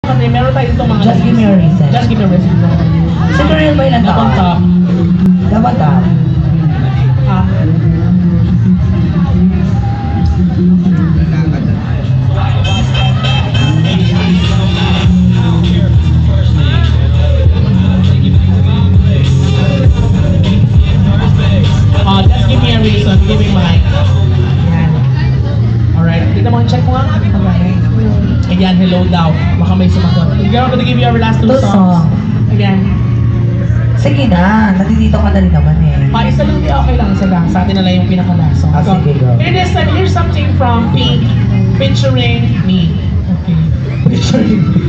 Kasi meron tayo itong mga... Just give me a reason. Just give me a reason. Si Corinne ba ilan Dapat top. Dapat top. Ah. Just give me a reason. Give me mine. Yan. Alright. Tignan mo, check mo nga. Alright. Again, hello daw. Baka may sumagot. We're gonna give you our last two Two songs. Again. Sige na, nandito ka na rin naman eh. Isa lang, okay lang, isa lang. Sa atin na lang yung pinaka-last song. Ah, sige, go. Here's something from Pink featuring me. Okay. Featuring me.